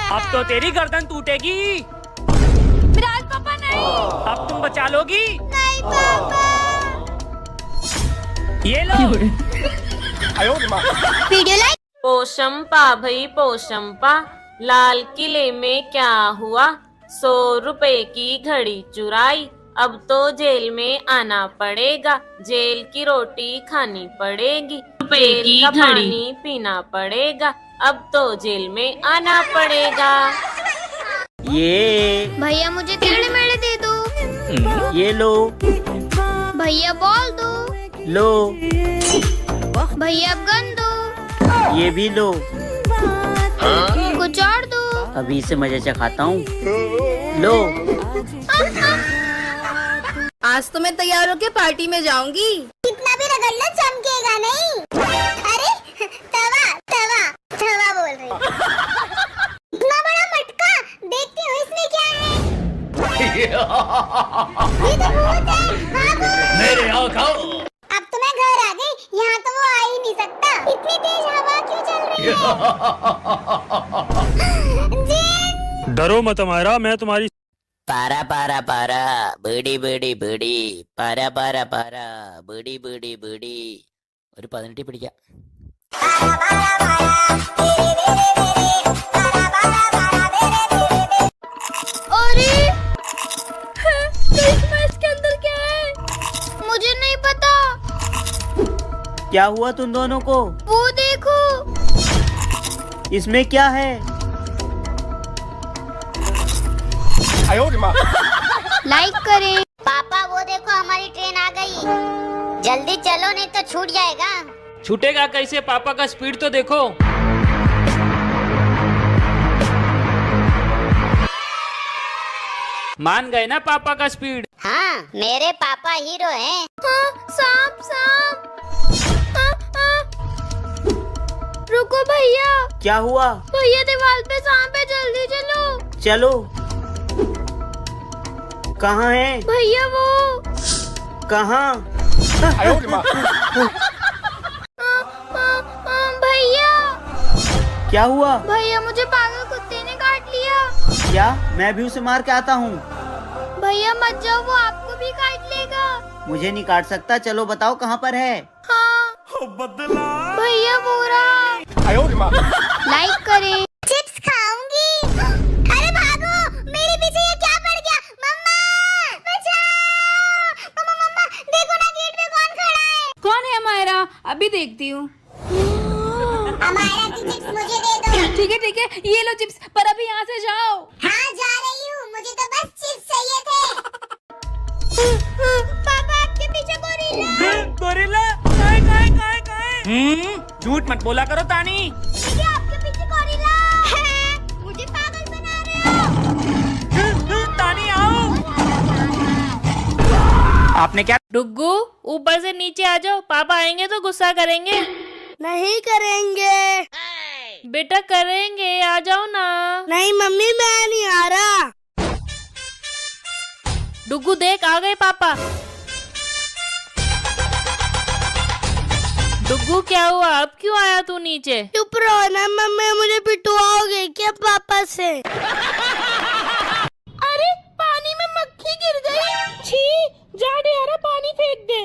अब तो तेरी गर्दन टूटेगी। विराज पापा नहीं। अब तुम बचा लोगी। नहीं पापा। ये लो। Video like. पोशंपा भई पोशंपा, लाल किले में क्या हुआ? 100 रुपए की घड़ी चुराई, अब तो जेल में आना पड़ेगा। जेल की रोटी खानी पड़ेगी, रुपए की घड़ी पीना पड़ेगा, अब तो जेल में आना पड़ेगा। ये भैया मुझे टेढ़े मेढ़े दे दो। ये लो। भैया बॉल दो। लो। भैया गन दो। ये भी लो। कुछ और दो। अभी से मजे चखाता हूँ। लो। आज तो मैं तैयार होके पार्टी में जाऊंगी। कितना भी रगड़ लो चमकेगा नहीं। अरे तवा तवा तवा बोल रही। इतना बड़ा मटका, देखती हूँ इसमें क्या है। ये तो भूत है, भागो। मेरे आओ खाओ। अब तो मैं घर आ गई, यहाँ तो वो आ ही नहीं सकता। इतनी तेज हवा क्यों चल रही है? जिन! डरो मत हमारा, मैं तुम्हारी पारा पारा पारा बड़ी बड़ी बड़ी पारा पारा पारा बड़ी बड़ी बड़ी ഒരു 18 പിടിക്കാം. अरे इसके अंदर क्या है? मुझे नहीं पता। क्या हुआ तुम दोनों को? वो देखो। इसमें क्या है? लाइक करें। पापा वो देखो हमारी ट्रेन आ गई। जल्दी चलो नहीं तो छूट जाएगा। छूटेगा कैसे? पापा का स्पीड तो देखो। मान गए ना पापा का स्पीड? हाँ मेरे पापा हीरो हैं। हाँ, सांप सांप। रुको भैया। क्या हुआ? भैया दीवार पे सांप है, जल्दी चलो। चलो। कहाँ है? भैया वो। कहाँ? भैया। क्या हुआ? भैया मुझे पागल कुत्ते ने काट लिया। क्या? मैं भी उसे मार के आता हूँ। भैया मत जाओ, वो आपको भी काट लेगा। मुझे नहीं काट सकता। चलो बताओ कहाँ पर है? हाँ भैया वो रहा। लाइक करें। चिप्स खाऊंगी। अरे भागो, मेरे पीछे ये क्या पड़ गया? मम्मा बचाओ। मम्मा मम्मा देखो ना, गेट पे कौन खड़ा है? कौन है हमारा? अभी देखती हूँ। हमारा की चिप्स मुझे दे दो। ठीक है ये लो चिप्स, पर अभी यहाँ से जाओ। हाँ जा रही हूँ, मुझे तो बस चिप्स चाहिए थे। पापा आपके पीछे गोरिल्ला। गोरिल्ला? झूठ मत बोला करो तानी। देखिए आपके पीछे गोरिल्ला है। मुझे पागल बना रहे हो। तानी आओ। आपने क्या? डुग्गू ऊपर से नीचे आ जाओ, पापा आएंगे तो गुस्सा करेंगे। नहीं करेंगे। बेटा करेंगे, आ जाओ ना। नहीं मम्मी मैं नहीं आ रहा। डुग्गू देख आ गए पापा। डुग्गू क्या हुआ? अब क्यों आया तू नीचे? चुप रहो ना मम्मी, मुझे पिटवाओगे क्या पापा से? अरे पानी में मक्खी गिर गई। छी, जा डियारा पानी फेंक दे।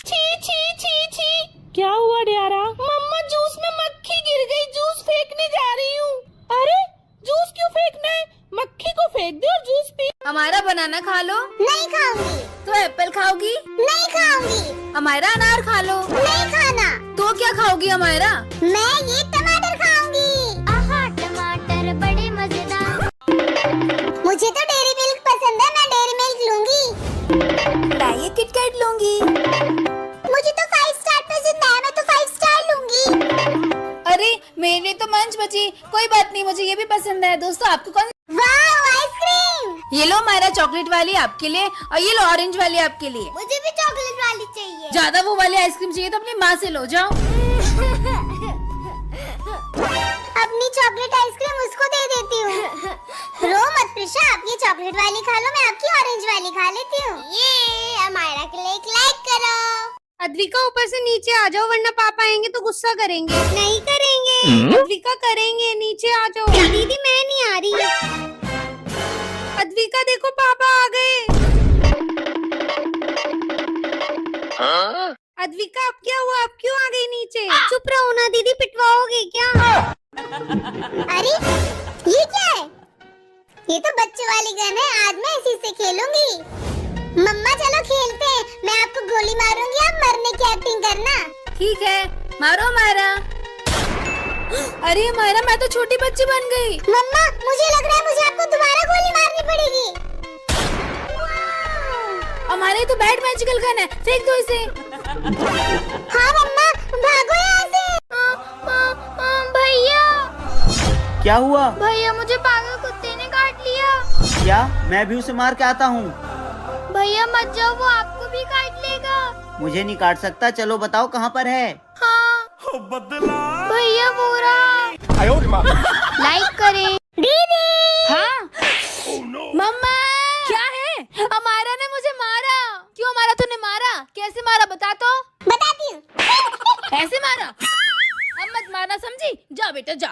छी छी छी छी। क्या हुआ डियारा? मम्मा जूस में मक्खी गिर गई, जूस फेंकने जा रही हूँ। अरे जूस क्यों फेंकना है? मक्खी को फेंक दे और जूस पी। हमारा बनाना खा लो। नहीं खाऊंगी। तो एप्पल खाओगी? नहीं खाऊंगी। हमारा अनार खा लो। नहीं खाना। तो क्या खाओगी हमारा? मैं ये टमाटर खाऊंगी। आहा टमाटर बड़े मजेदार। मुझे तो डेयरी मिल्क पसंद है, मैं डेयरी मिल्क लूंगी। मैं ये किटकैट लूंगी। मुझे तो 5 स्टार पसंद है, मैं तो 5 स्टार लूंगी। अरे मेरे लिए तो मंच बची, कोई बात नहीं, मुझे ये भी पसंद है। दोस्तों आपको कौन? वाह आइसक्रीम। ये लो मेरा चॉकलेट वाली आपके लिए, और ये लो ऑरेंज वाली आपके लिए। मुझे भी चॉकलेट वाली चाहिए। ज्यादा वो वाली आइसक्रीम चाहिए तो अपनी माँ से लो जाओ। अपनी चॉकलेट आइसक्रीम उसको दे देती हूँ। रो मत प्रिशा, आप ये चॉकलेट वाली खा लो, मैं आपकी ऑरेंज वाली खा लेती हूँ। ये हमारा के लिए एक लाइक करो। अद्विका ऊपर से नीचे आ जाओ वरना पापा आएंगे तो गुस्सा करेंगे। नहीं करेंगे। अद्विका करेंगे, नीचे आ जाओ। दीदी मैं नहीं आ रही। अद्विका देखो पापा आ गए। अद्विका अब क्या हुआ, अब क्यों आ गई नीचे? चुप रहो ना दीदी, पिटवाओगे क्या? अरे ये क्या है? ये तो बच्चे वाली गन है, आज मैं इसी से खेलूंगी। मम्मा चलो खेलते हैं, मैं आपको गोली मारूंगी, आप मरने की एक्टिंग करना। ठीक है, मारो मारा। अरे मारा, मैं तो छोटी बच्ची बन गई। मम्मा मुझे लग रहा है मुझे आपको दोबारा गोली मारनी पड़ेगी। हमारे तो बैड मैजिकल गन है, फेंक दो इसे। हाँ मम्मा भागो यहाँ से। भैया क्या हुआ? भैया मुझे पागल कुत्ते ने काट लिया। क्या? मैं भी उसे मार के आता हूँ। भैया मत जाओ, वो आपको भी काट लेगा। मुझे नहीं काट सकता, चलो बताओ कहाँ पर है? हाँ भैया वो रहा। लाइक करें। दीदी हाँ मम्मा क्या है? अमारा ने मुझे मारा। क्यों मारा तूने? मारा कैसे मारा बता तो। बताती हूँ। ऐसे मारा? अब मत मारना समझी, जा बेटा जा।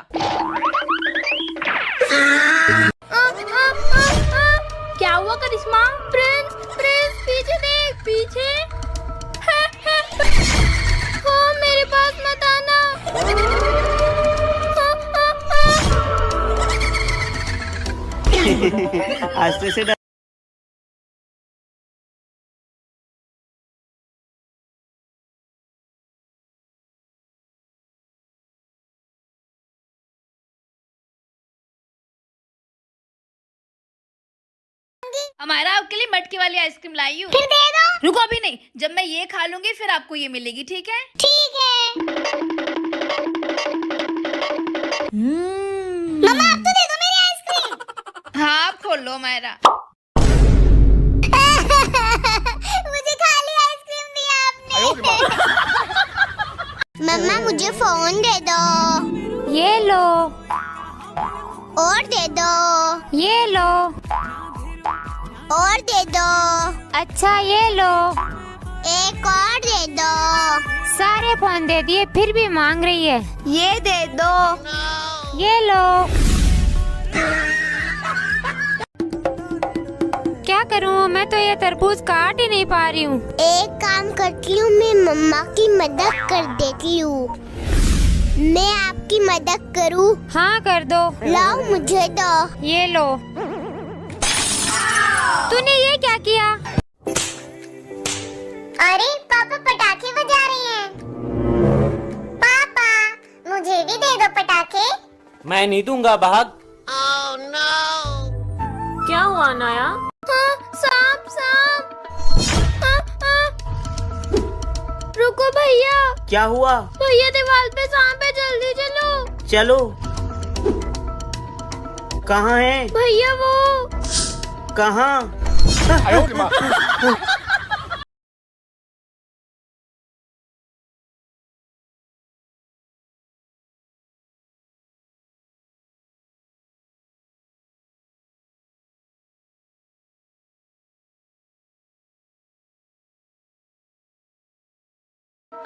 क्या हुआ करिश्मा? प्रिंस प्रिंस पीछे देख, पीछे। हाँ मेरे पास मत आना। आस्ते से डर। हमारा आपके लिए मटके वाली आइसक्रीम लाई हूँ। फिर दे दो। रुको अभी नहीं, जब मैं ये खा लूंगी फिर आपको ये मिलेगी, ठीक है? ठीक है। मम्मा आप तो दे दो मेरी आइसक्रीम। हाँ आप खोल लो मायरा। मुझे खाली आइसक्रीम दिया आपने। मम्मा मुझे फोन दे दो। ये लो, और दे दो। ये लो, और दे दो। अच्छा ये लो। एक और दे दो। सारे फोन दे दिए फिर भी मांग रही है। ये दे दो। ये लो। क्या करूँ, मैं तो ये तरबूज काट ही नहीं पा रही हूँ। एक काम करती हूँ, मैं मम्मा की मदद कर देती हूँ। मैं आपकी मदद करूँ? हाँ कर दो। लाओ मुझे दो। ये लो। तूने ये क्या किया? अरे पापा पटाखे बजा रहे हैं। पापा मुझे भी दे दो पटाखे। मैं नहीं दूंगा, भाग। क्या हुआ नाया? हाँ, सांप सांप। रुको भैया। क्या हुआ? भैया दीवार पे सांप है, जल्दी चलो। चलो। कहाँ है? भैया वो। कहाँ?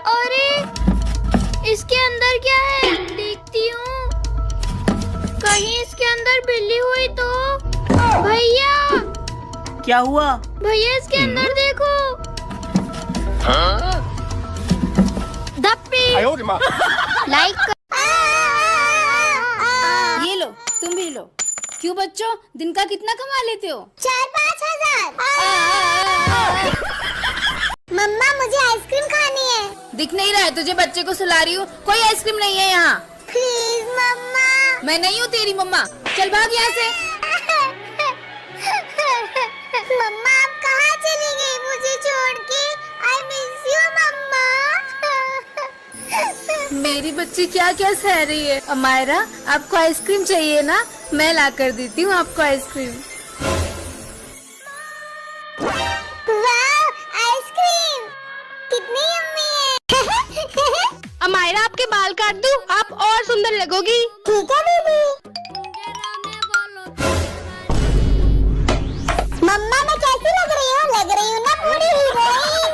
अरे इसके अंदर क्या है? देखती हूँ, कहीं इसके अंदर बिल्ली हुई तो। भैया क्या हुआ? भैया इसके अंदर देखो। धप्पी। लाइक ये लो, तुम भी लो। क्यों बच्चों, दिन का कितना कमा लेते हो? 4-5 हजार। मम्मा मुझे आइसक्रीम खानी है। दिख नहीं रहा है तुझे बच्चे को सुला रही हूँ? कोई आइसक्रीम नहीं है यहाँ। प्लीज मम्मा। मैं नहीं हूँ तेरी मम्मा, चल भाग यहाँ से। मम्मा आप कहाँ चली गई मुझे छोड़ के? आई मिस यू मम्मा। मेरी बच्ची क्या क्या सह रही है। अमायरा आपको आइसक्रीम चाहिए ना, मैं ला कर देती हूँ आपको आइसक्रीम। वाह आइसक्रीम कितनी यम्मी है। अमायरा आपके बाल काट दूँ, आप और सुंदर लगोगी। ठीक है दीदी। मम्मा मैं कैसी लग रही हूँ? लग रही हूँ ना पूरी हीरोइन।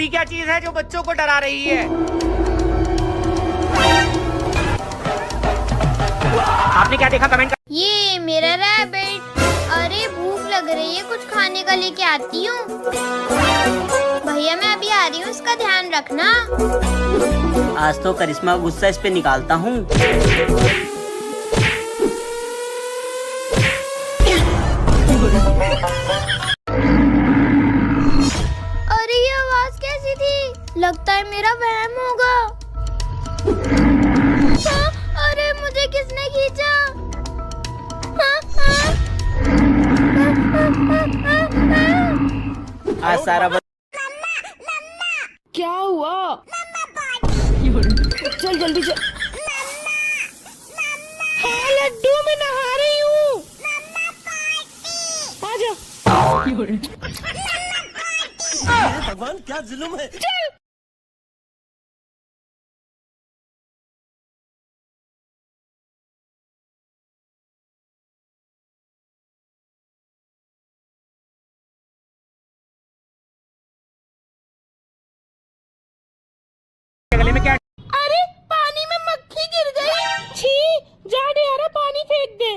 ऐसी क्या चीज है जो बच्चों को डरा रही है? आपने क्या देखा कमेंट कर। ये मेरा रैबिट। अरे भूख लग रही है, कुछ खाने का लेके आती हूँ। भैया मैं अभी आ रही हूँ, इसका ध्यान रखना। आज तो करिश्मा का गुस्सा इस पे निकालता हूँ। अरे ये आवाज कैसी थी? लगता है मेरा वहम होगा। हाँ, अरे मुझे किसने खींचा? आज सारा क्या हुआ? चल जल्दी चल। हाँ लड्डू, मैं नहा रही हूँ। आजा। भगवान क्या जुल्म है। चल। गले में क्या? अरे पानी में मक्खी गिर गई। छी, जा डियारा पानी फेंक दे।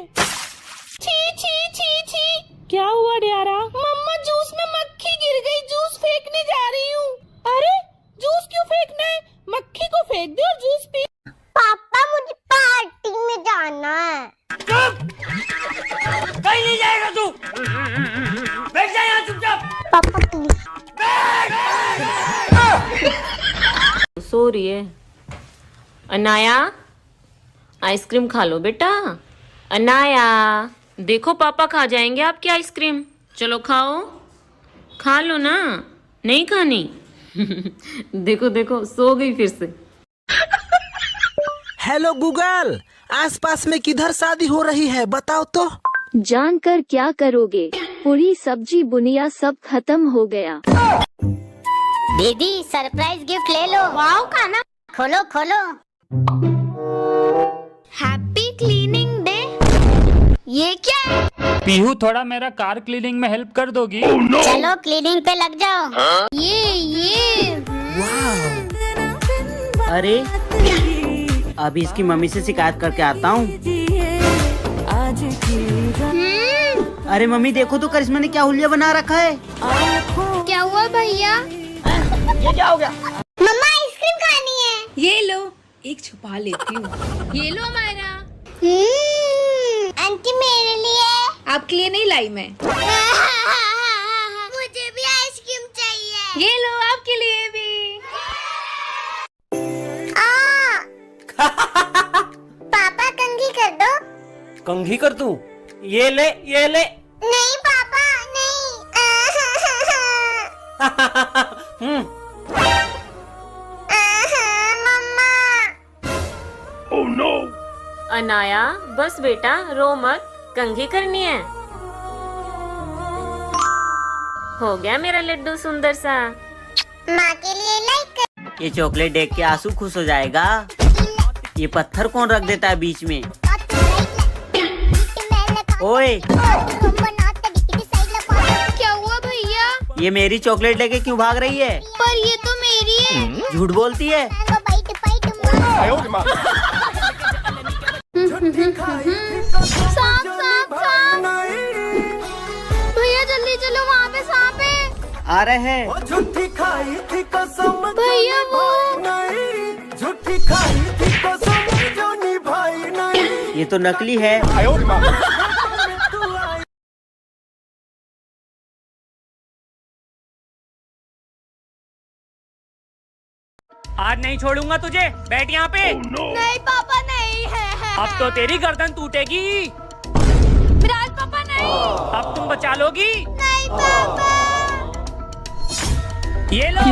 छी छी छी छी। क्या हुआ डियारा? मम्मा जूस में मक्खी गिर गई, जूस फेंकने जा रही हूँ। अरे जूस क्यों फेंकना है? मक्खी को फेंक दे और जूस पी। पापा मुझे पार्टी में जाना है। कहीं नहीं जाएगा तू। बैठ जा यहाँ चुपचाप। पापा प्लीज। सो रही है। अनाया आइसक्रीम खा लो बेटा। अनाया देखो पापा खा जाएंगे आपकी आइसक्रीम। चलो खाओ, खा लो ना। नहीं खानी? देखो देखो सो गई फिर से। हेलो गूगल, आसपास में किधर शादी हो रही है बताओ तो। जानकर क्या करोगे? पूरी सब्जी बुनिया सब खत्म हो गया। दीदी सरप्राइज गिफ्ट ले लो। वाओ खाना खोलो खोलो। Happy cleaning day. ये क्या है? पीहू थोड़ा मेरा कार क्लीनिंग में हेल्प कर दोगी? चलो क्लीनिंग पे लग जाओ। ये अरे अभी इसकी मम्मी से शिकायत करके आता हूँ। अरे मम्मी देखो तो करिश्मा ने क्या हुलिया बना रखा है। क्या हुआ भैया? ये क्या हो गया? मम्मा आइसक्रीम खानी है। ये लो, एक छुपा लेती हूँ। ये लो मायरा। आंटी मेरे लिए। आपके लिए नहीं लाई मैं। मुझे भी आइसक्रीम चाहिए। ये लो आपके लिए भी। पापा कंघी कर दो। कंघी कर दूं? ये ले ये ले। नहीं पापा नहीं। मम्मा। अनाया बस बेटा रो मत, कंघी करनी है। हो गया मेरा लड्डू सुंदर सा। माँ के लिए लाइक। ये चॉकलेट देख के आंसू खुश हो जाएगा। ये पत्थर कौन रख देता है बीच में? ओए क्या हुआ भैया? ये मेरी चॉकलेट लेके क्यों भाग रही है? पर ये तो मेरी है। झूठ बोलती है। सांप सांप सांप। भैया जल्दी चलो, वहाँ पे सांप है। आ रहे हैं। झूठी खाई थी कसम भैया वो। झूठी खाई थी कसम जो निभाई नहीं। ये तो नकली है। आज नहीं छोड़ूंगा तुझे, बैठ यहाँ पे। नहीं पापा नहीं है। अब तो तेरी गर्दन टूटेगी। विराज पापा नहीं। अब तुम बचा लोगी। नहीं पापा। ये लो।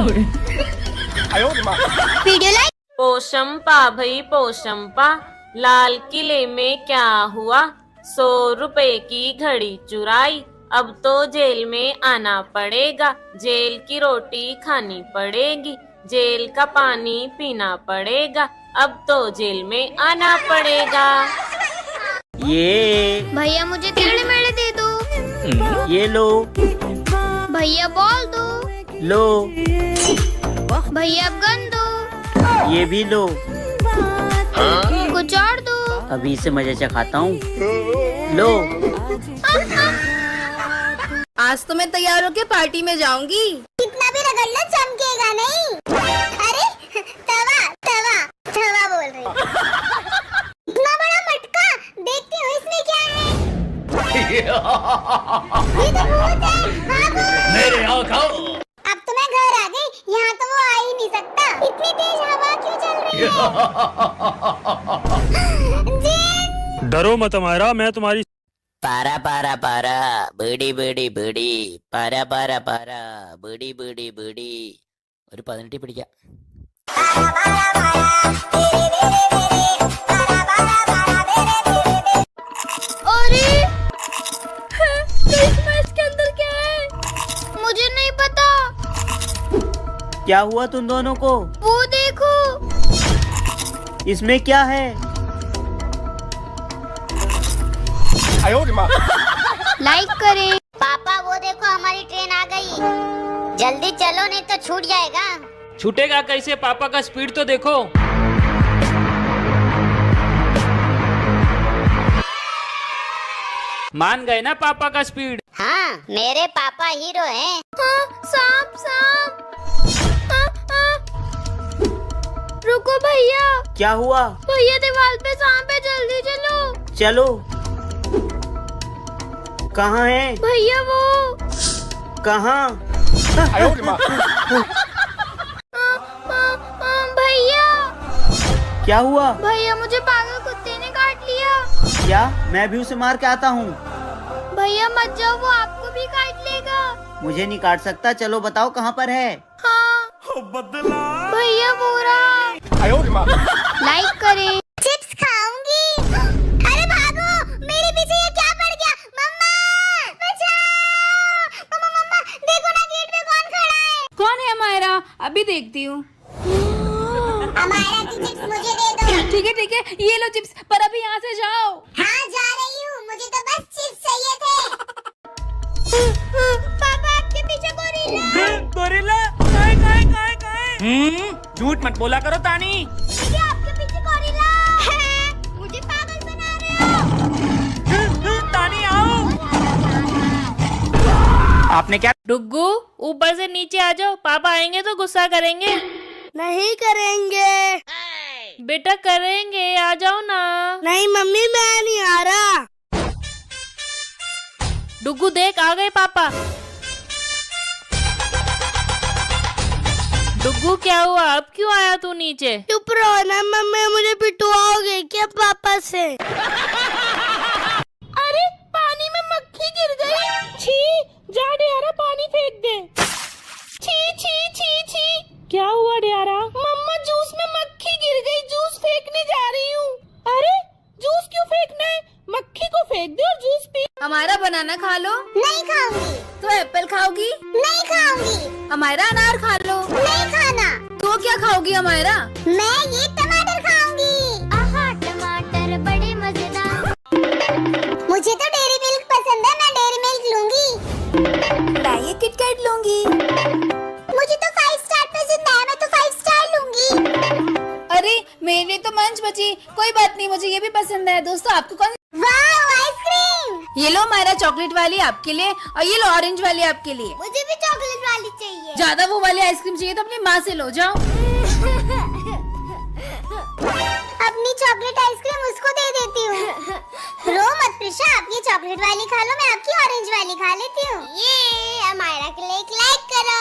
Video like. पोशंपा भाई पोशंपा, लाल किले में क्या हुआ? 100 रुपए की घड़ी चुराई, अब तो जेल में आना पड़ेगा। जेल की रोटी खानी पड़ेगी, जेल का पानी पीना पड़ेगा। अब तो जेल में आना पड़ेगा। ये भैया मुझे टेढ़े मेढ़े दे दो। ये लो भैया बॉल दो। लो। भैया अब गन दो, ये भी लो, कुछ और दो। अभी से मजे चखाता हूँ। लो। आज तो मैं तैयार होके पार्टी में जाऊंगी। कितना भी रगड़ना चमकेगा नहीं। अरे तवा तवा तवा बोल रही। इतना बड़ा मटका, देखती हूँ इसमें क्या है। ये तो भूत है, भागो। मेरे यहाँ खाओ। अब तो मैं घर आ गई, यहाँ तो वो आ ही नहीं सकता। इतनी तेज हवा क्यों चल रही है? जिन! डरो मत हमारा, मैं तुम्हारी पारा पारा पारा बड़ी बड़ी बड़ी पारा पारा पारा बड़ी बड़ी बड़ी ഒരു 18 പിടിക്കാം. अरे क्रिसमस के अंदर क्या है? मुझे नहीं पता। क्या हुआ तुम दोनों को? वो देखो। इसमें क्या है? लाइक करें। पापा वो देखो हमारी ट्रेन आ गई। जल्दी चलो नहीं तो छूट जाएगा। छूटेगा कैसे? पापा का स्पीड तो देखो। मान गए ना पापा का स्पीड? हाँ, मेरे पापा हीरो हैं। सांप सांप। रुको भैया। क्या हुआ? भैया दीवार पे सांप है, जल्दी चलो। चलो। कहाँ है? भैया वो। कहाँ? भैया। क्या हुआ? भैया मुझे पागल कुत्ते ने काट लिया। क्या? मैं भी उसे मार के आता हूँ। भैया मत जाओ, वो आपको भी काट लेगा। मुझे नहीं काट सकता। चलो बताओ कहाँ पर है? हाँ भैया वो रहा। लाइक करें। चिप्स खाऊंगी। अरे भागो, मेरे पीछे ये क्या पड़ गया? मम्मा बचाओ। मम्मा मम्मा देखो ना, गेट पे कौन खड़ा है? कौन है मायरा? अभी देखती हूँ। हमारा की चिप्स मुझे दे दो। ठीक है, ये लो चिप्स, पर अभी यहाँ से जाओ। हाँ जा रही हूँ, मुझे तो बस चिप्स चाहिए थे। पापा आपके पीछे गोरिल्ला। गोरिल्ला? झूठ मत बोला करो तानी। ये आपके पीछे गोरिल्ला है। मुझे पागल बना रहे हो। तानी आओ। आपने क्या? डुग्गू ऊपर से नीचे आ जाओ, पापा आएंगे तो गुस्सा करेंगे। नहीं करेंगे। बेटा करेंगे, आ जाओ ना। नहीं मम्मी, मैं नहीं आ रहा। डुग्गू देख, आ गए पापा। डुग्गू क्या हुआ? अब क्यों आया तू नीचे? चुप रहो ना मम्मी, मुझे पिटवाओगे क्या पापा से? अरे पानी में मक्खी गिर गई। छी, जा डियारा पानी फेंक दे। छी छी छी छी। क्या हुआ डियारा? मम्मा जूस में मक्खी गिर गई, जूस फेंकने जा रही हूँ। अरे जूस क्यों फेंकना है? मक्खी को फेंक दे और जूस पी। हमारा बनाना खा लो। नहीं खाऊंगी। तो एप्पल खाओगी? नहीं खाऊंगी। हमारा अनार खा लो। नहीं खाना। तो क्या खाओगी हमारा? मैं ये टमाटर खाऊंगी। आहा टमाटर बड़े मजेदार। मुझे तो डेयरी मिल्क पसंद है, मैं डेयरी मिल्क लूंगी। मैं ये किटकैट लूंगी। मुझे तो 5 स्टार पसंद है, मैं तो 5 स्टार लूंगी। अरे मेरे तो मंच बची, कोई बात नहीं, मुझे ये भी पसंद है। दोस्तों आपको कौन? वाह आइसक्रीम। ये लो मेरा चॉकलेट वाली आपके लिए, और ये लो ऑरेंज वाली आपके लिए। मुझे भी चॉकलेट वाली चाहिए। ज्यादा वो वाली आइसक्रीम चाहिए तो अपनी माँ से लो जाओ। अपनी चॉकलेट आइसक्रीम उसको दे देती हूँ। रो मत प्रिशा, आप ये चॉकलेट वाली खा लो, मैं आपकी ऑरेंज वाली खा लेती हूँ। ये अमायरा के लिए एक लाइक करो।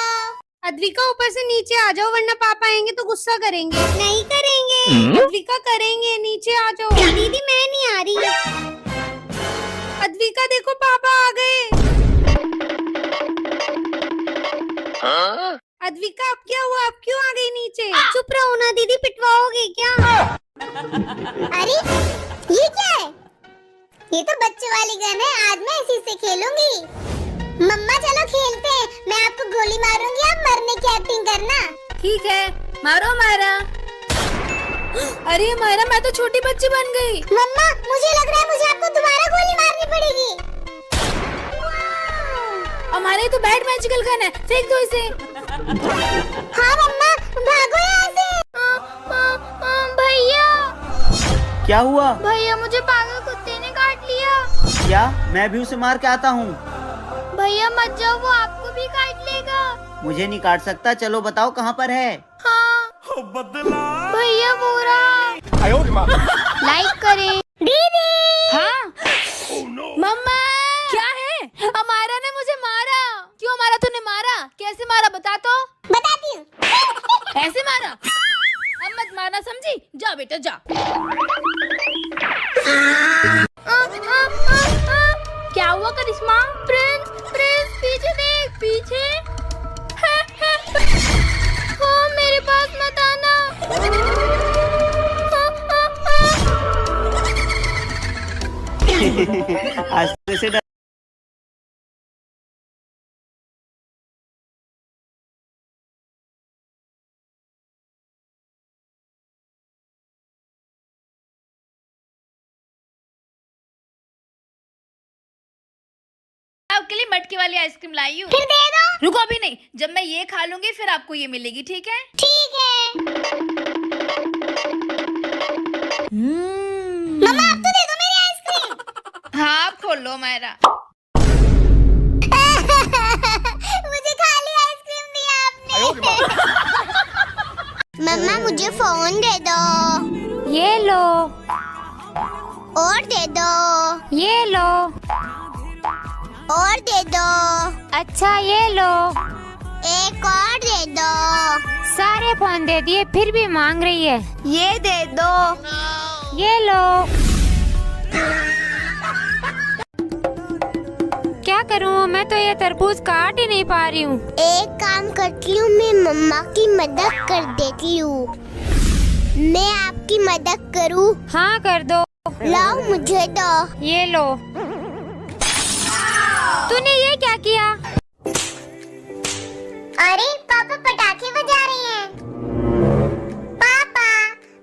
अद्विका ऊपर से नीचे आ जाओ, वरना पापा आएंगे तो गुस्सा करेंगे। नहीं करेंगे। अद्विका करेंगे, नीचे आ जाओ। दीदी मैं नहीं आ रही। अद्विका देखो पापा आ गए। अद्विका अब क्या हुआ? आप क्यों आ गई नीचे? चुप रहो ना दीदी, पिटवाओगे क्या? अरे ये क्या है? ये तो बच्चों वाली गन है, आज मैं इसी से खेलूंगी। मम्मा चलो खेलते हैं, मैं आपको गोली मारूंगी, आप मरने की एक्टिंग करना। ठीक है, मारो मायरा। अरे मायरा, मैं तो छोटी बच्ची बन गई। मम्मा मुझे लग रहा है मुझे आपको दोबारा गोली मारनी पड़ेगी। हमारे तो बैड मैजिकल गन है, फेंक दो इसे। हाँ मम्मा, भागो यहाँ से। भैया क्या हुआ? भैया मुझे पागल कुत्ते ने काट लिया। क्या? मैं भी उसे मार के आता हूँ। भैया मत जाओ, वो आपको भी काट लेगा। मुझे नहीं काट सकता, चलो बताओ कहाँ पर है। हाँ बदला भैया वो रहा। लाइक करें। दीदी हाँ मम्मा क्या है? अमायरा ने मुझे मारा। क्यों मारा? तूने मारा? कैसे मारा बता तो। बताती हूँ। ऐसे मारा? अब मत मारना समझी? जा बेटा जा। क्या हुआ करिश्मा? प्रिंस प्रिंस पीछे देख, पीछे। हाँ मेरे पास मत आना। आज से डर आपके लिए मटके वाली आइसक्रीम लाई हूँ। फिर दे दो। रुको अभी नहीं, जब मैं ये खा लूंगी फिर आपको ये मिलेगी, ठीक है? ठीक है। मम्मा आप तो दे दो मेरी आइसक्रीम। हाँ आप खोल लो मायरा। मुझे खाली आइसक्रीम दिया आपने। मम्मा मुझे फोन दे दो। ये लो। और दे दो। ये लो। और दे दो। अच्छा ये लो। एक और दे दो। सारे फोन दे दिए फिर भी मांग रही है। ये दे दो। ये लो। क्या करूं, मैं तो ये तरबूज काट ही नहीं पा रही हूँ। एक काम करती हूँ, मैं मम्मा की मदद कर देती हूँ। मैं आपकी मदद करूँ? हाँ कर दो। लाओ मुझे दो। ये लो। तूने ये क्या किया? अरे पापा पटाखे बजा रहे हैं। पापा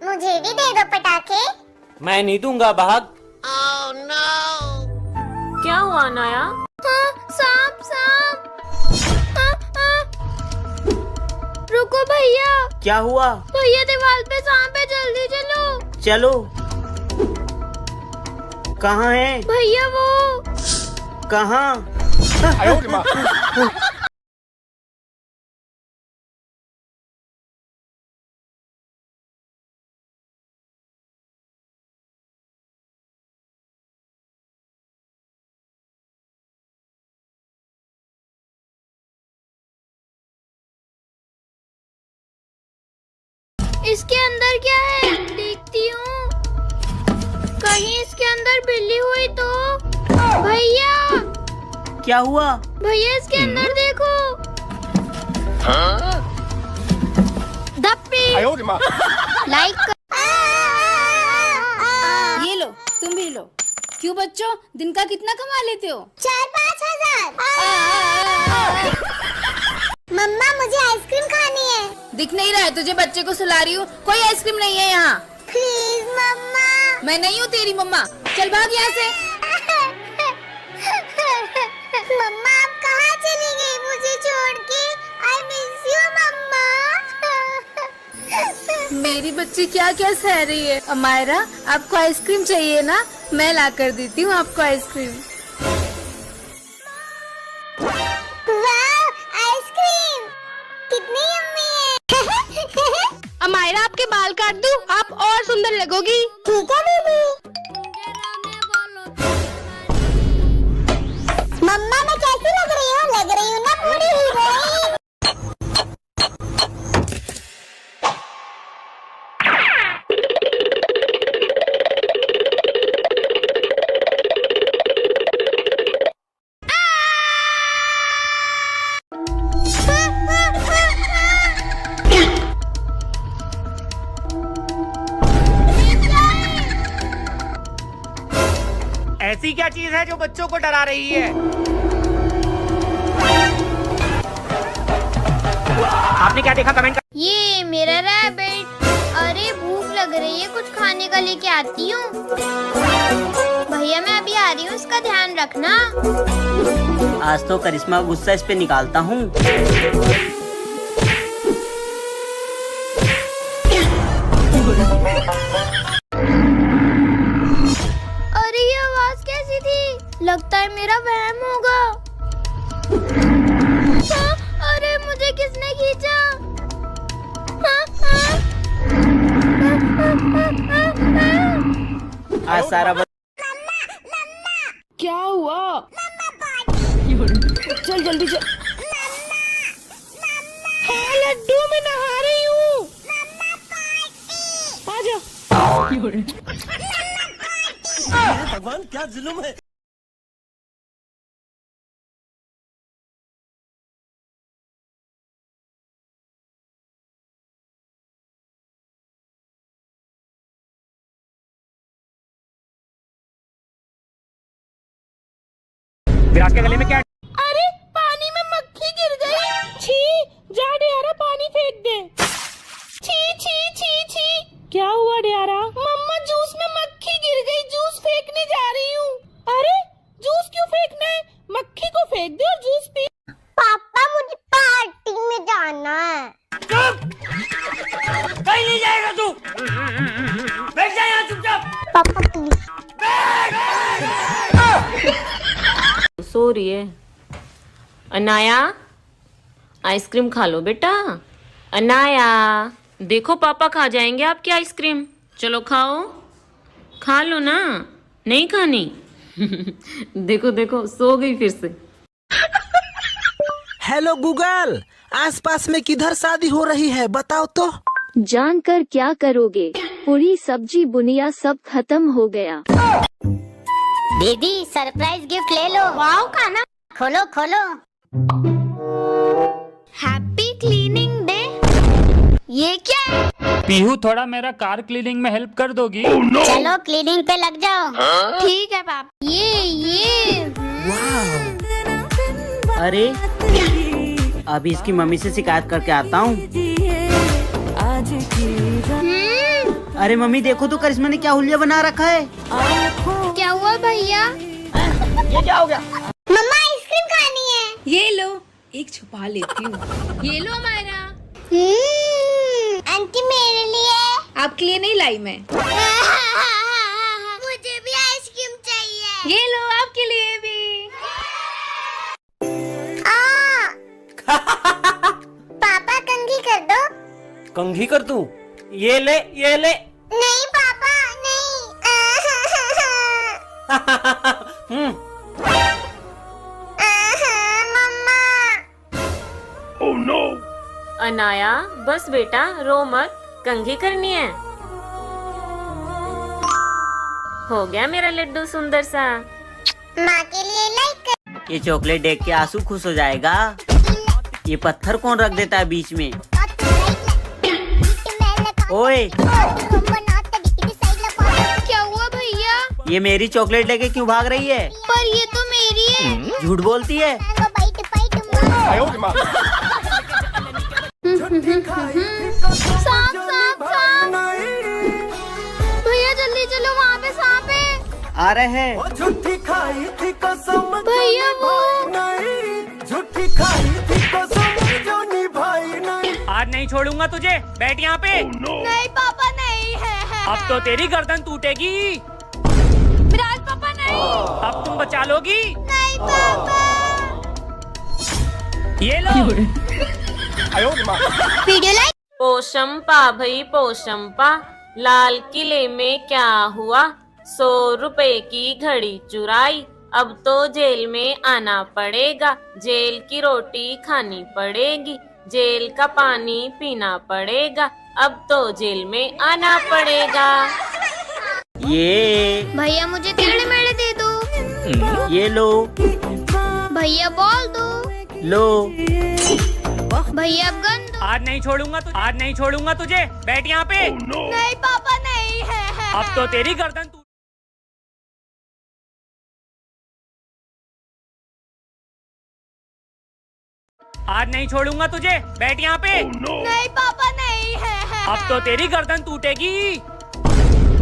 मुझे भी दे दो पटाखे। मैं नहीं दूंगा, भाग। क्या हुआ नाया? हाँ, सांप सांप। रुको भैया। क्या हुआ? भैया दीवार पे सांप है, जल्दी चलो। चलो। कहाँ है? भैया वो। कहाँ? इसके अंदर क्या है? देखती हूँ। कहीं इसके अंदर बिल्ली हुई तो। भैया क्या हुआ? भैया इसके अंदर देखो। धप्पी। लाइक ये लो तुम भी लो। क्यों बच्चों, दिन का कितना कमा लेते हो? 4-5 हजार। मम्मा मुझे आइसक्रीम खानी है। दिख नहीं रहा है तुझे? बच्चे को सुला रही हूँ, कोई आइसक्रीम नहीं है यहाँ। प्लीज मम्मा। मैं नहीं हूँ तेरी मम्मा, चल भाग यहाँ से। मम्मा आप कहाँ चली गई मुझे छोड़ के? आई मिस यू मम्मा। मेरी बच्ची क्या क्या सह रही है। अमायरा आपको आइसक्रीम चाहिए ना? मैं ला कर देती हूँ आपको आइसक्रीम। वाह आइसक्रीम कितनी यम्मी है। अमायरा आपके बाल काट दूँ, आप और सुंदर लगोगी। ठीक है दीदी। मम्मा मैं कैसी लग रही हूँ? लग रही हूँ ना पूरी हीरोइन। ऐसी क्या चीज है जो बच्चों को डरा रही है? आपने क्या देखा? कमेंट कर। ये मेरा रैबिट। अरे भूख लग रही है, कुछ खाने का लेके आती हूँ। भैया मैं अभी आ रही हूँ, इसका ध्यान रखना। आज तो करिश्मा गुस्सा इस पे निकालता हूँ। होगा? हाँ, अरे मुझे किसने खींचा? हाँ, आज सारा क्या हुआ? चल जल्दी चल। हाँ लड्डू, मैं नहा रही हूँ। आजा। भगवान क्या जुल्म है। विराज के गले में क्या? अरे पानी में मक्खी गिर गई। छी, जा डियारा पानी फेंक दे। छी छी छी छी। क्या हुआ डियारा? मम्मा जूस में मक्खी गिर गई, जूस फेंकने जा रही हूँ। अरे जूस क्यों फेंकना है? मक्खी को फेंक दे और जूस पी। पापा मुझे पार्टी में जाना है। कहीं नहीं जाएगा तू। बैठ जा यहाँ चुपचाप। पापा प्लीज। सो रही है। अनाया, आइसक्रीम खा लो बेटा। अनाया, देखो पापा खा जाएंगे आपकी आइसक्रीम। चलो खाओ, खा लो ना। नहीं खानी? देखो देखो, सो गई फिर से। हेलो गूगल, आसपास में किधर शादी हो रही है बताओ तो। जानकर क्या करोगे? पूरी सब्जी बुनिया सब खत्म हो गया। दीदी सरप्राइज गिफ्ट ले लो। वाओ खाना खोलो खोलो। Happy cleaning day. ये क्या है? पीहू, थोड़ा मेरा कार क्लीनिंग में हेल्प कर दोगी? चलो क्लीनिंग पे लग जाओ। ठीक है पापा। ये अरे अभी इसकी मम्मी से शिकायत करके आता हूँ। अरे मम्मी देखो तो करिश्मा ने क्या हुलिया बना रखा है। क्या हुआ भैया? ये क्या हो गया? मम्मा आइसक्रीम खानी है। ये लो, एक छुपा लेती हूँ। ये लो मायरा। आंटी मेरे लिए। आपके लिए नहीं लाई मैं। मुझे भी आइसक्रीम चाहिए। ये लो आपके लिए भी। पापा कंघी कर दो। कंघी कर दूं? ये ले ये ले। नहीं पापा नहीं। मम्मा। अनाया, बस बेटा रो मत, कंघी करनी है। हो गया मेरा लड्डू सुंदर सा। माँ के लिए लाइक। ये चॉकलेट देख के आंसू खुश हो जाएगा। ये पत्थर कौन रख देता है बीच में? ओए, क्या हुआ भैया? ये मेरी चॉकलेट लेके क्यों भाग रही है? पर ये तो मेरी है। झूठ बोलती है। सांप सांप सांप। भैया जल्दी चलो, वहाँ पे सांप है। आ रहे हैं। झूठी खाई थी कसम भैया वो। झूठी खाई थी कसम जो निभाई नहीं। आज नहीं छोड़ूंगा तुझे। बैठ यहाँ पे। नहीं पापा नहीं है। अब तो तेरी गर्दन टूटेगी। विराज पापा नहीं। अब तुम बचा लोगी। नहीं पापा। ये लो। Video like. पोशंपा भई पोशंपा, लाल किले में क्या हुआ? 100 रुपए की घड़ी चुराई, अब तो जेल में आना पड़ेगा। जेल की रोटी खानी पड़ेगी, जेल का पानी पीना पड़ेगा। अब तो जेल में आना पड़ेगा। ये भैया मुझे टेढ़े मेढ़े दे दो। ये लो भैया बॉल दो। लो। भैया अब गन दो। आज नहीं छोड़ूंगा तुझे। आज नहीं छोड़ूंगा तुझे। बैठ यहाँ पे। नहीं पापा नहीं है। अब तो तेरी गर्दन टूट। आज नहीं छोड़ूंगा तुझे। बैठ यहाँ पे। नहीं पापा नहीं है। अब तो तेरी गर्दन टूटेगी।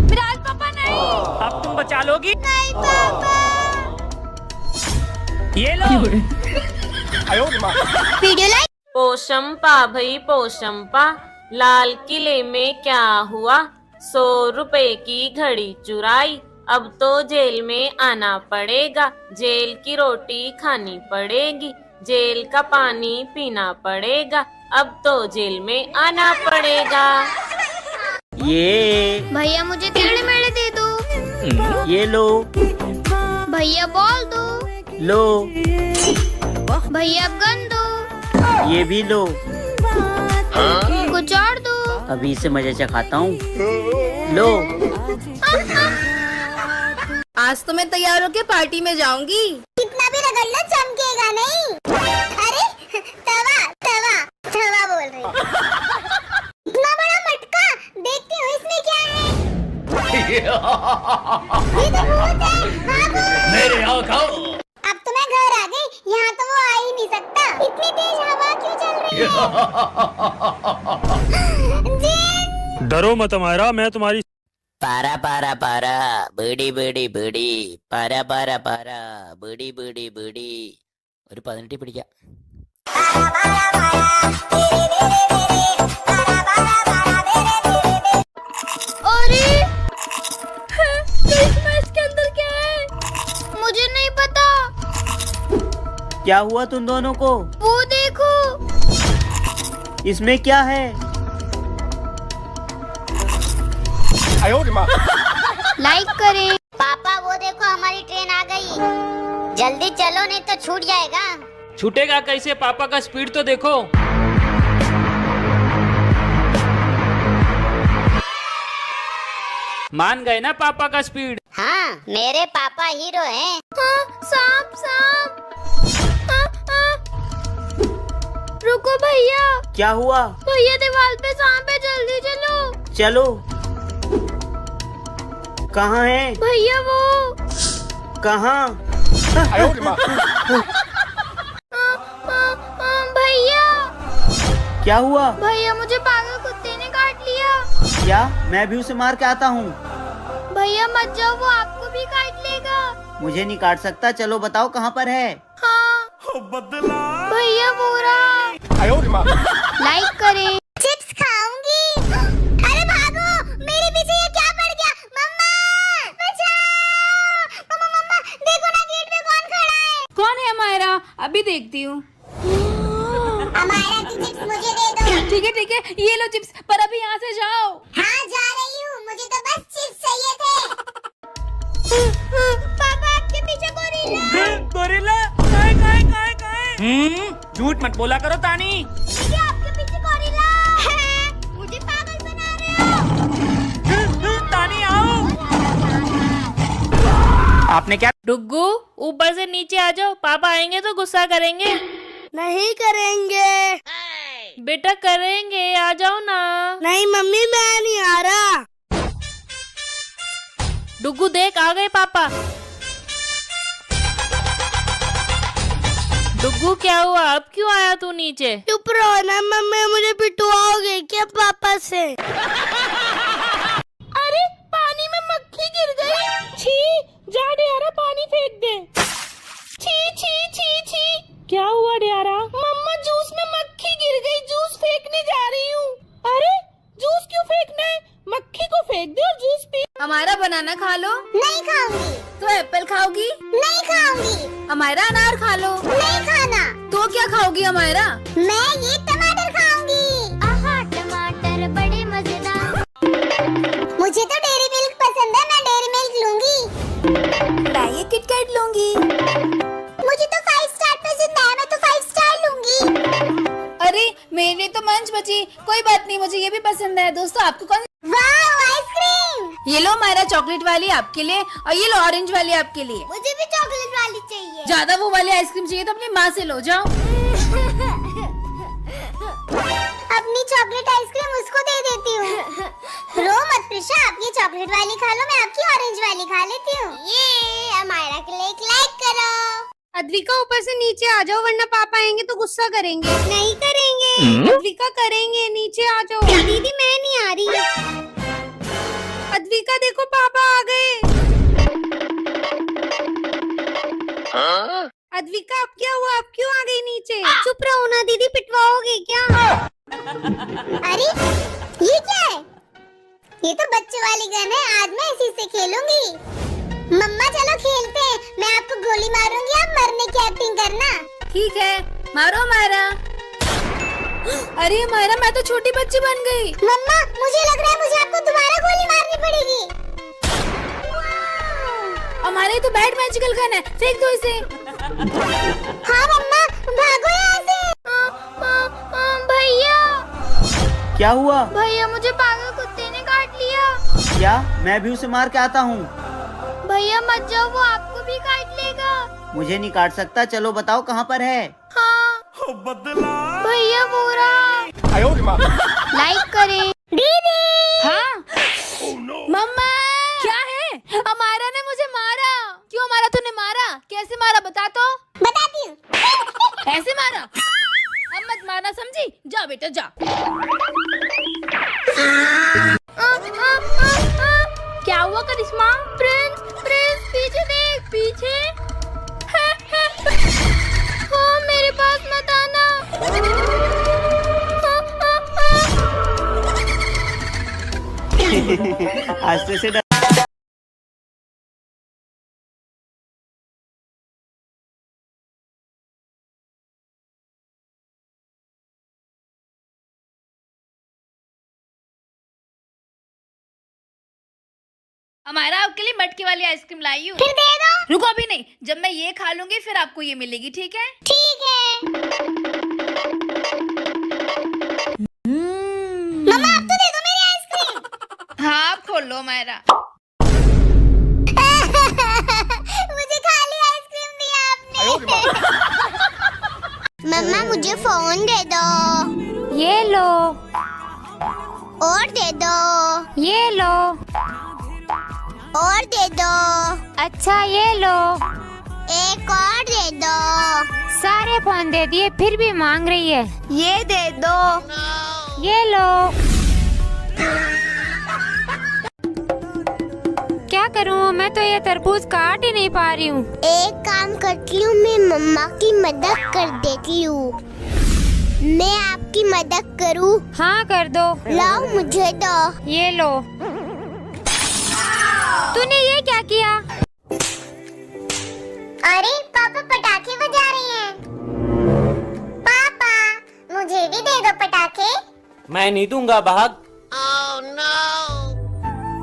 विराज पापा नहीं। अब तुम बचा लोगी। नहीं पापा। ये लो। Video like. पोशंपा भई पोशंपा, लाल किले में क्या हुआ? 100 रुपए की घड़ी चुराई, अब तो जेल में आना पड़ेगा, जेल की रोटी खानी पड़ेगी, जेल का पानी पीना पड़ेगा, अब तो जेल में आना पड़ेगा। ये भैया मुझे टेढ़े मेढ़े दे दो। ये लो भैया बॉल दो। लो, भैया गन दो। ये भी लो। कुछ और दो। अभी से मजे चखाता हूँ। लो। आज तो मैं तैयार होके पार्टी में जाऊंगी। कितना भी रगड़ लो चमकेगा नहीं। अरे तवा तवा तवा बोल रही। इतना बड़ा मटका, देखती हूँ इसमें क्या है। ये तो भूत है, भागो। मेरे यहाँ खाओ। अब तो मैं घर आ गई, यहाँ तो वो आ ही नहीं सकता। इतनी तेज हवा क्यों चल रही है? जिन! डरो मत हमारा, मैं तुम्हारी पारा पारा पारा बड़ी बड़ी बड़ी पारा पारा पारा बड़ी बड़ी बड़ी ഒരു 18 പിടിക്കാം. अरे इसके अंदर क्या है? मुझे नहीं पता। क्या हुआ तुम दोनों को? वो देखो। इसमें क्या है? लाइक करें। पापा वो देखो हमारी ट्रेन आ गई। जल्दी चलो नहीं तो छूट जाएगा। छूटेगा कैसे? पापा का स्पीड तो देखो। मान गए ना पापा का स्पीड? हाँ मेरे पापा हीरो हैं। हाँ, सांप सांप। रुको भैया। क्या हुआ? भैया दीवार पे सांप है, जल्दी चलो। चलो। कहाँ है? भैया वो। कहाँ? भैया। क्या हुआ? भैया मुझे पागल कुत्ते ने काट लिया। क्या? मैं भी उसे मार के आता हूँ। भैया मत जाओ, वो आपको भी काट लेगा। मुझे नहीं काट सकता। चलो बताओ कहाँ पर है? हाँ भैया वो रहा। लाइक करें। चिप्स खाऊंगी। अरे भागो, मेरे पीछे ये क्या पड़ गया? मम्मा बचाओ। मम्मा मम्मा देखो ना, गेट पे कौन खड़ा है? कौन है हमारा? अभी देखती हूँ। हमारा की चिप्स मुझे दे दो। ठीक है, ये लो चिप्स, पर अभी यहाँ से जाओ। हाँ जा रही हूँ, मुझे तो बस चिप्स चाहिए थे। पापा आपके पीछे गोरिल्ला। गोरिल्ला? झूठ मत बोला करो तानी। ये आपके पीछे गोरिल्ला है। मुझे पागल बना रहे हो। तानी आओ। आपने क्या? डुग्गू ऊपर से नीचे आ जाओ, पापा आएंगे तो गुस्सा करेंगे। नहीं करेंगे। बेटा करेंगे, आ जाओ ना। नहीं मम्मी, मैं नहीं आ रहा। डुग्गू देख आ गए पापा। डुग्गू क्या हुआ? अब क्यों आया तू नीचे? चुप रहो ना मम्मी, मुझे पिटवाओगे क्या पापा से? अरे पानी में मक्खी गिर गई। छी, जा डियारा पानी फेंक दे। छी छी छी छी। क्या हुआ डियारा? मम्मा जूस में मक्खी गिर गई, जूस फेंकने जा रही हूँ। अरे जूस क्यों फेंकना है? मक्खी को फेंक दे और जूस पी। हमारा बनाना खा लो। नहीं खाऊंगी। तो एप्पल खाओगी? नहीं खाऊंगी। हमारा अनार खा लो। नहीं खाना। तो क्या खाओगी हमारा? मैं ये टमाटर खाऊंगी। आहा टमाटर बड़े मजेदार। मुझे तो डेयरी मिल्क पसंद है, मैं डेयरी मिल्क लूंगी। मैं ये किटकैट लूंगी। मुझे तो 5 स्टार पसंद है, मैं तो 5 स्टार लूंगी। अरे मेरे तो मंच बची, कोई बात नहीं, मुझे ये भी पसंद है। दोस्तों आपको कौन? वाह आइसक्रीम। ये लो मेरा चॉकलेट वाली आपके लिए, और ये लो ऑरेंज वाली आपके लिए। मुझे भी चॉकलेट वाली चाहिए। ज्यादा वो वाली आइसक्रीम चाहिए तो अपनी माँ से लो जाओ। अपनी चॉकलेट आइसक्रीम उसको दे देती हूँ। रो मत प्रिशा, आप ये चॉकलेट वाली खा लो, मैं आपकी ऑरेंज वाली खा लेती हूँ। ये हमारा के लिए एक लाइक करो। अद्विका ऊपर से नीचे आ जाओ, वरना पापा आएंगे तो गुस्सा करेंगे। नहीं करेंगे। अद्विका करेंगे, नीचे आ जाओ। दीदी मैं नहीं आ रही। अद्विका देखो पापा आ गए। अद्विका अब क्या हुआ? अब क्यों आ गई नीचे? चुप रहो ना दीदी, पिटवाओगे क्या? अरे ये क्या है? ये तो बच्चे वाली गन है, आज मैं इसी से खेलूंगी। मम्मा चलो खेलते हैं, मैं आपको गोली मारूंगी, आप मरने की एक्टिंग करना। ठीक है, मारो मायरा। अरे मायरा, मैं तो छोटी बच्ची बन गई। मम्मा मुझे लग रहा है मुझे आपको दोबारा गोली मारनी पड़ेगी। हमारे तो बैड मैजिकल गन है, फेंक दो इसे। हाँ मम्मा, भागो यहाँ से। भैया क्या हुआ? भैया, मुझे पागल कुत्ते ने काट लिया। क्या? मैं भी उसे मार के आता हूँ। भैया मत जाओ, वो आपको भी काट लेगा। मुझे नहीं काट सकता, चलो बताओ कहाँ पर है। हाँ भैया, वो रहा। लाइक करें। दीदी। हाँ मम्मा, क्या है? अमायरा ने मुझे मारा। क्यों मारा तूने? मारा कैसे मारा बता तो। बताती हूँ। ऐसे मारा? अब मत मारना, समझी? जा बेटा जा। क्या हुआ करिश्मा? प्रिंस, प्रिंस पीछे देख, पीछे। हाँ, मेरे पास मत आना। आस्ते से हमारा आपके लिए मटके वाली आइसक्रीम लाई हूँ। फिर दे दो। रुको, अभी नहीं, जब मैं ये खा लूंगी फिर आपको ये मिलेगी, ठीक है? ठीक है। मम्मा आप तो दे दो मेरी आइसक्रीम। हाँ, आप खोल लो मायरा। मुझे खाली आइसक्रीम दिया आपने। मम्मा मुझे फोन दे दो। ये लो, और दे दो। ये लो, और दे दो। अच्छा ये लो। एक और दे दो। सारे फोन दे दिए फिर भी मांग रही है। ये दे दो। ये लो। क्या करूं, मैं तो ये तरबूज काट ही नहीं पा रही हूँ। एक काम करती हूँ, मैं मम्मा की मदद कर देती हूँ। मैं आपकी मदद करूँ? हाँ कर दो। लाओ मुझे दो। ये लो। तूने ये क्या किया? अरे पापा पटाखे बजा रहे हैं। पापा मुझे भी दे दो पटाखे। मैं नहीं दूंगा, भाग।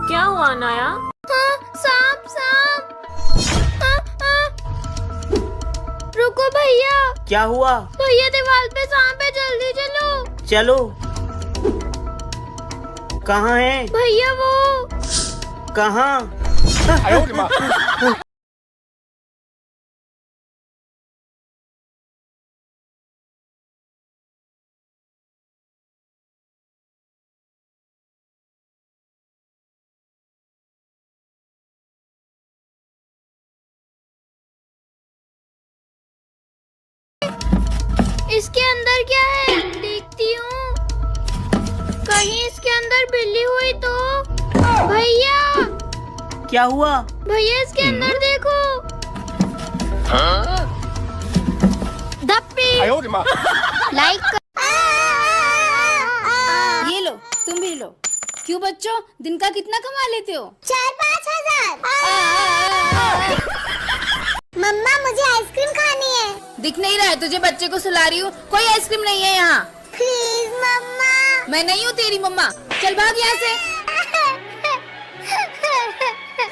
क्या हुआ नाया? हाँ, सांप सांप। रुको भैया। क्या हुआ? भैया दीवार पे सांप है, जल्दी चलो। चलो। कहाँ है? भैया वो। कहाँ? इसके अंदर क्या है? देखती हूँ, कहीं इसके अंदर बिल्ली हुई तो। भैया क्या हुआ? भैया इसके अंदर देखो। धप्पी। लाइक ये लो, तुम भी लो। क्यों बच्चों, दिन का कितना कमा लेते हो? 4-5 हजार। मम्मा मुझे आइसक्रीम खानी है। दिख नहीं रहा है तुझे? बच्चे को सुला रही हूँ, कोई आइसक्रीम नहीं है यहाँ। प्लीज मम्मा। मैं नहीं हूँ तेरी मम्मा, चल भाग यहाँ से।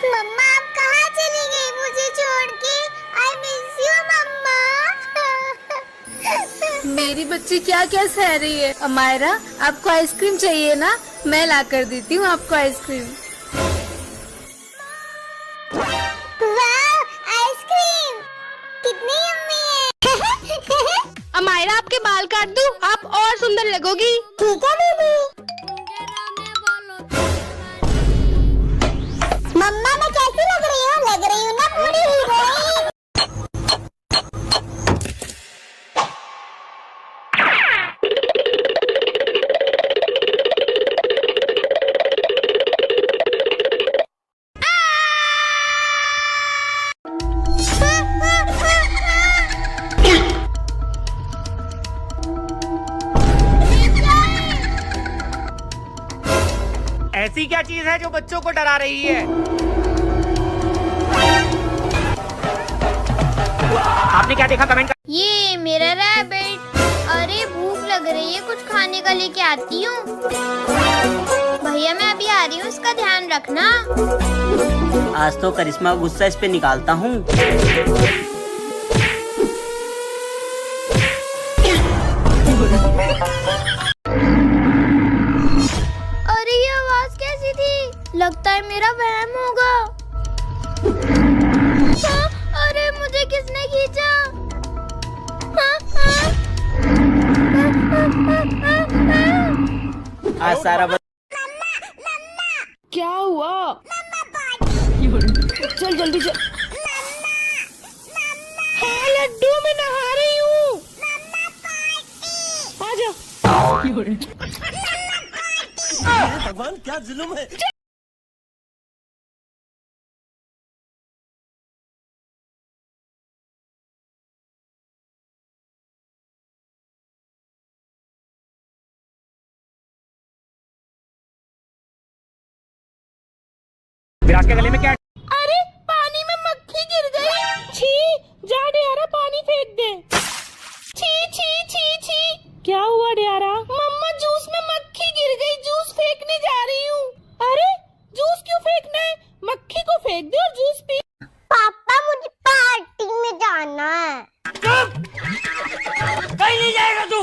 मम्मा आप कहाँ चली गई मुझे छोड़ के? आई मिस यू मम्मा। मेरी बच्ची क्या क्या सह रही है। अमायरा, आपको आइसक्रीम चाहिए ना? मैं ला कर देती हूँ आपको आइसक्रीम। वाह, आइसक्रीम कितनी यम्मी है। अमायरा, आपके बाल काट दूँ? आप और सुंदर लगोगी। ठीक है दीदी। मम्मा मैं कैसी लग रही हूँ? लग रही हूँ ना पूरी हीरोइन। ऐसी क्या चीज है जो बच्चों को डरा रही है? आपने क्या देखा कमेंट कर। ये मेरा रैबिट। अरे भूख लग रही है, कुछ खाने का लेके आती हूँ। भैया मैं अभी आ रही हूँ, इसका ध्यान रखना। आज तो करिश्मा गुस्सा इस पे निकालता हूँ। अरे ये आवाज कैसी थी? लगता है मेरा वहम होगा। हाँ, अरे मुझे किसने खींचा? हाँ, हाँ। आज सारा क्या हुआ? चल जल्दी चल। हाँ लड्डू, मैं नहा रही हूँ। आजा। भगवान क्या जुल्म है। विराज के गले में क्या? अरे पानी में मक्खी गिर गई। छी, जा डियारा पानी फेंक दे। छी छी छी छी। क्या हुआ डियारा? मम्मा जूस में मक्खी गिर गई, जूस फेंकने जा रही हूँ। अरे जूस क्यों फेंकना है? मक्खी को फेंक दे और जूस पी। पापा मुझे पार्टी में जाना है। कहीं नहीं जाएगा तू।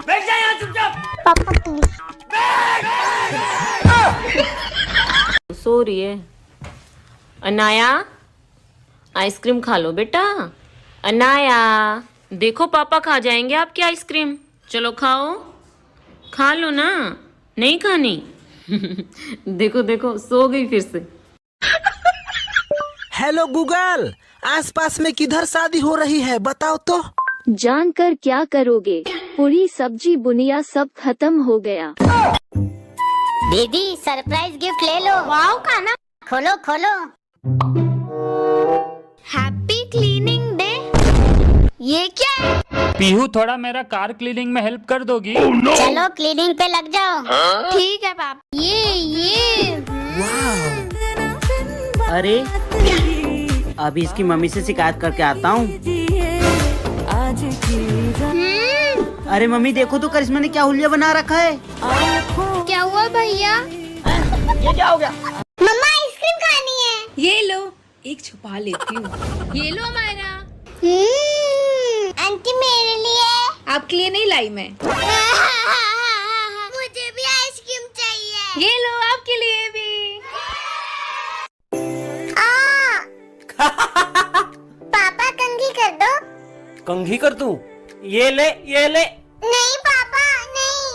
बैठ जा यहाँ चुपचाप। पापा प्लीज। सो रही है। अनाया आइसक्रीम खा लो बेटा। अनाया देखो पापा खा जाएंगे आपकी आइसक्रीम। चलो खाओ, खा लो ना। नहीं खानी? देखो देखो सो गई फिर से। हेलो गूगल, आसपास में किधर शादी हो रही है बताओ तो। जानकर क्या करोगे? पूरी सब्जी बुनिया सब खत्म हो गया। दीदी सरप्राइज गिफ्ट ले लो। वाओ खाना खोलो खोलो। Happy cleaning day. ये क्या है? पीहू थोड़ा मेरा कार क्लीनिंग में हेल्प कर दोगी? चलो क्लीनिंग पे लग जाओ। ठीक है पापा। ये अरे अभी इसकी मम्मी से शिकायत करके आता हूँ। अरे मम्मी देखो तो करिश्मा ने क्या हुलिया बना रखा है। क्या हुआ भैया? ये क्या हो गया? मम्मा आइसक्रीम खानी है। ये लो, एक छुपा लेती हूँ। ये लो मायरा। आंटी मेरे लिए। आपके लिए नहीं लाई मैं। मुझे भी आइसक्रीम चाहिए। ये लो आपके लिए भी। पापा कंघी कर दो। कंघी कर दूं? ये ले ये ले। नहीं पापा नहीं।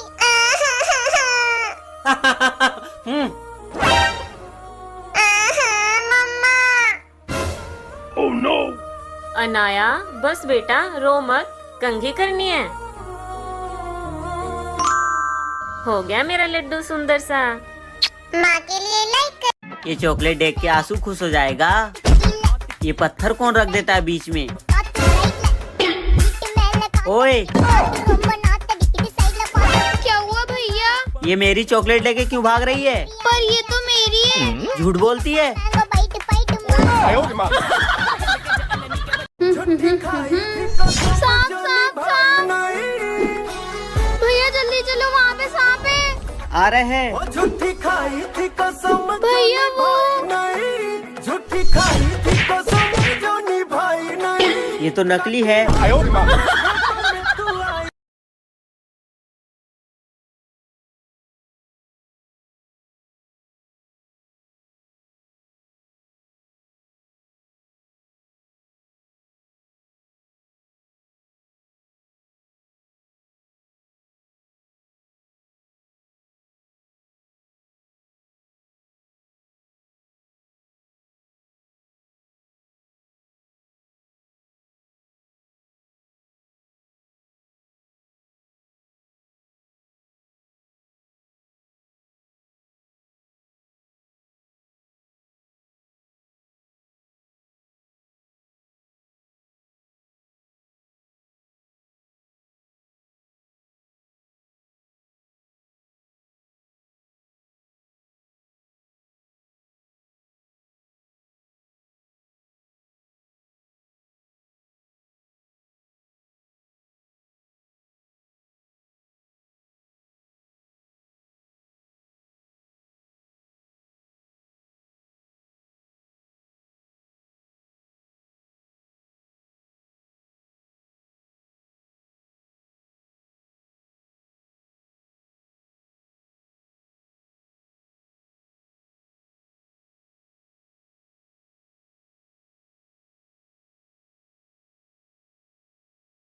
मम्मा। अनाया बस बेटा रो मत, कंघी करनी है। हो गया मेरा लड्डू सुंदर सा। माँ के लिए लाइक। ये चॉकलेट देख के आंसू खुश हो जाएगा। ये पत्थर कौन रख देता है बीच में? ओए क्या हुआ भैया? ये मेरी चॉकलेट लेके क्यों भाग रही है? पर ये तो मेरी है। झूठ बोलती है। सांप सांप सांप। भैया जल्दी चलो, वहाँ पे सांप है। आ रहे हैं। झूठी खाई थी कसम भैया वो। नहीं, झूठी खाई थी कसम जो निभाई नहीं। ये तो नकली है।